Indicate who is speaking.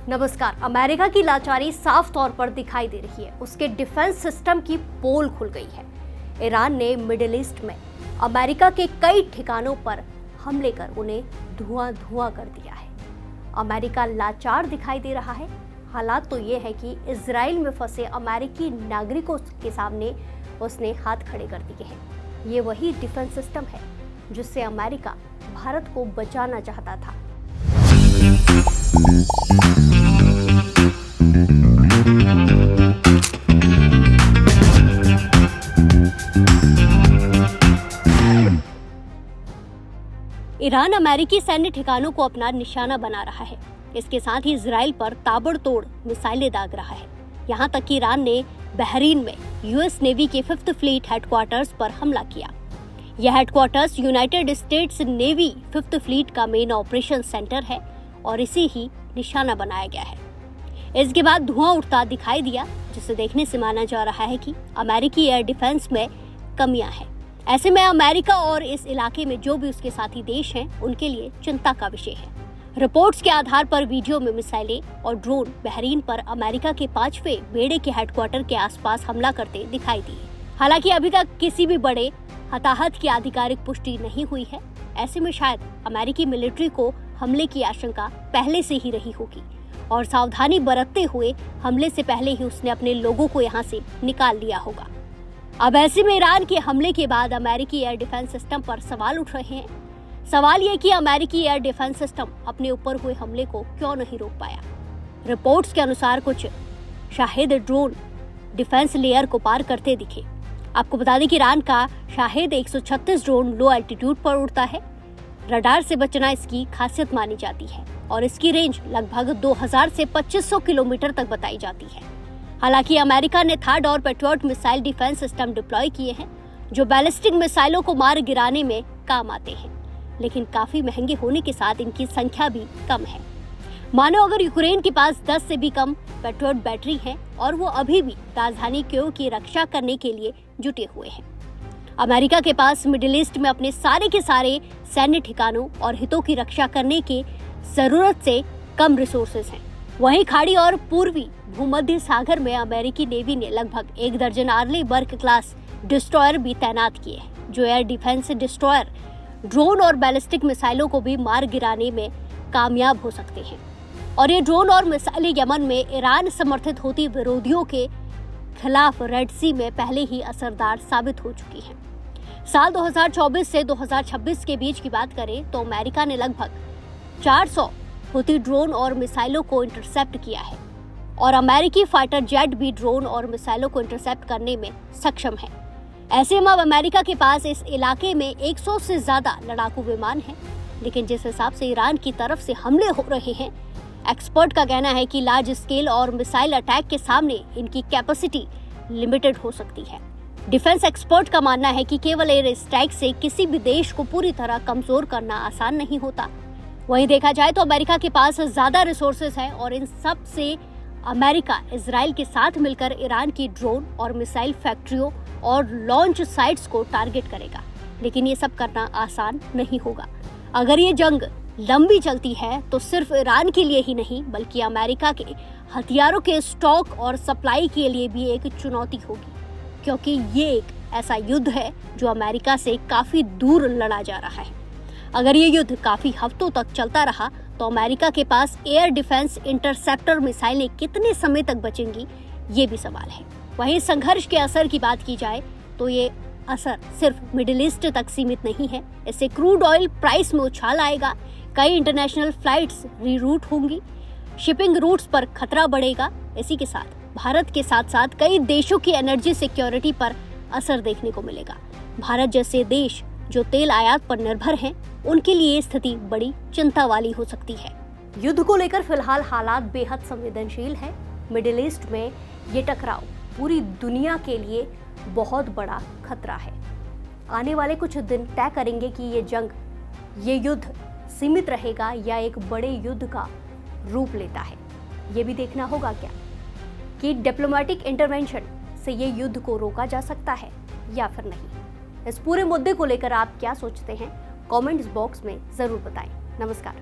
Speaker 1: नमस्कार। अमेरिका की लाचारी साफ तौर पर दिखाई दे रही है। उसके डिफेंस सिस्टम की पोल खुल गई है। ईरान ने मिडिल ईस्ट में अमेरिका के कई ठिकानों पर हमले कर उन्हें धुआं धुआं कर दिया है। अमेरिका लाचार दिखाई दे रहा है। हालात तो ये है कि इजराइल में फंसे अमेरिकी नागरिकों के सामने उसने हाथ खड़े कर दिए हैं। ये वही डिफेंस सिस्टम है जिससे अमेरिका भारत को बचाना चाहता था। ईरान अमेरिकी सैन्य ठिकानों को अपना निशाना बना रहा है। इसके साथ ही इजराइल पर ताबड़तोड़ मिसाइलें दाग रहा है। यहाँ तक कि ईरान ने बहरीन में यूएस नेवी के 5th फ्लीट हेडक्वार्टर्स पर हमला किया। यह headquarters United states navy 5th fleet का मेन ऑपरेशन सेंटर है और इसे ही निशाना बनाया गया है। इसके बाद धुआं उठता दिखाई दिया, जिसे देखने से माना जा रहा है कि अमेरिकी एयर डिफेंस में कमियां हैं। ऐसे में अमेरिका और इस इलाके में जो भी उसके साथी देश हैं, उनके लिए चिंता का विषय है। रिपोर्ट्स के आधार पर वीडियो में मिसाइलें और ड्रोन बहरीन पर अमेरिका के 5वें बेड़े के हेडक्वार्टर के आसपास हमला करते दिखाई दिए। हालांकि अभी तक किसी भी बड़े हताहत की आधिकारिक पुष्टि नहीं हुई है। ऐसे में शायद अमेरिकी मिलिट्री को हमले की आशंका पहले से ही रही होगी और सावधानी बरतते हुए हमले से पहले ही उसने अपने लोगों को यहाँ से निकाल लिया होगा। अब ऐसे में ईरान के हमले के बाद अमेरिकी एयर डिफेंस सिस्टम पर सवाल उठ रहे हैं। सवाल ये कि अमेरिकी एयर डिफेंस सिस्टम अपने ऊपर हुए हमले को क्यों नहीं रोक पाया। रिपोर्ट्स के अनुसार कुछ शाहिद ड्रोन डिफेंस लेयर को पार करते दिखे। आपको बता दें कि ईरान का शाहिद 136 ड्रोन लो एल्टीट्यूड पर उड़ता है। रडार से बचना इसकी खासियत मानी जाती है और इसकी रेंज लगभग 2000 से 2500 किलोमीटर तक बताई जाती है। हालांकि अमेरिका ने थाड और patriot missile defence system deploy किए हैं, जो बैलिस्टिक मिसाइलों को मार गिराने में काम आते हैं, लेकिन काफी महंगे होने के साथ इनकी संख्या भी कम है। मानो अगर यूक्रेन के पास 10 से भी कम पेट्रियट बैटरी हैं और वो अभी भी राजधानी कीव की रक्षा करने के लिए जुटे हुए हैं। अमेरिका के पास मिडिल ईस्ट में अपने सारे के सारे सैन्य ठिकानों और हितों की रक्षा करने की जरूरत से कम रिसोर्सेज हैं। वहीं खाड़ी और पूर्वी भूमध्य सागर में अमेरिकी नेवी ने लगभग 1 दर्जन आर्ले बर्ग क्लास डिस्ट्रॉयर भी तैनात किए हैं, जो एयर डिफेंस डिस्ट्रॉयर ड्रोन और बैलिस्टिक मिसाइलों को भी मार गिराने में कामयाब हो सकते हैं। और ये ड्रोन और मिसाइलें यमन में ईरान समर्थित होती विरोधियों के खिलाफ रेड सी में पहले ही असरदार साबित हो चुकी हैं। साल 2024 से 2026 के बीच की बात करें तो अमेरिका ने लगभग 400 हुती ड्रोन और मिसाइलों को इंटरसेप्ट किया है और अमेरिकी फाइटर जेट भी ड्रोन और मिसाइलों को इंटरसेप्ट करने में सक्षम है। ऐसे में अब अमेरिका के पास इस इलाके में 100 से ज्यादा लड़ाकू विमान हैं, लेकिन जिस हिसाब से ईरान की तरफ से हमले हो रहे हैं, एक्सपर्ट का कहना है कि लार्ज स्केल और मिसाइल अटैक के सामने इनकी कैपेसिटी लिमिटेड हो सकती है। डिफेंस एक्सपर्ट का मानना है कि केवल एयर स्ट्राइक से किसी भी देश को पूरी तरह कमजोर करना आसान नहीं होता। वहीं देखा जाए तो अमेरिका के पास ज्यादा रिसोर्सेज हैं और इन सब से अमेरिका इजराइल के साथ मिलकर ईरान की ड्रोन और मिसाइल फैक्ट्रियों और लॉन्च साइट्स को टारगेट करेगा। लेकिन ये सब करना आसान नहीं होगा। अगर ये जंग लंबी चलती है तो सिर्फ ईरान के लिए ही नहीं, बल्कि अमेरिका के हथियारों के स्टॉक और सप्लाई के लिए भी एक चुनौती होगी, क्योंकि ये एक ऐसा युद्ध है जो अमेरिका से काफी दूर लड़ा जा रहा है। अगर ये युद्ध काफी हफ्तों तक चलता रहा तो अमेरिका के पास एयर डिफेंस इंटरसेप्टर मिसाइलें कितने समय तक बचेंगी, ये भी सवाल है। वहीं संघर्ष के असर की बात की जाए तो ये असर सिर्फ मिडिल ईस्ट तक सीमित नहीं है। इससे क्रूड ऑयल प्राइस में उछाल आएगा, कई इंटरनेशनल फ्लाइट्स रीरूट होंगी, शिपिंग रूट्स पर खतरा बढ़ेगा। इसी के साथ भारत के साथ साथ कई देशों की एनर्जी सिक्योरिटी पर असर देखने को मिलेगा। भारत जैसे देश जो तेल आयात पर निर्भर हैं, उनके लिए ये स्थिति बड़ी चिंता वाली हो सकती है। युद्ध को लेकर फिलहाल हालात बेहद संवेदनशील है। मिडिल ईस्ट में ये टकराव पूरी दुनिया के लिए बहुत बड़ा खतरा है। आने वाले कुछ दिन तय करेंगे कि ये जंग, ये युद्ध सीमित रहेगा या एक बड़े युद्ध का रूप लेता है। ये भी देखना होगा क्या कि डिप्लोमेटिक इंटरवेंशन से ये युद्ध को रोका जा सकता है या फिर नहीं। इस पूरे मुद्दे को लेकर आप क्या सोचते हैं, कमेंट्स बॉक्स में जरूर बताएं। नमस्कार।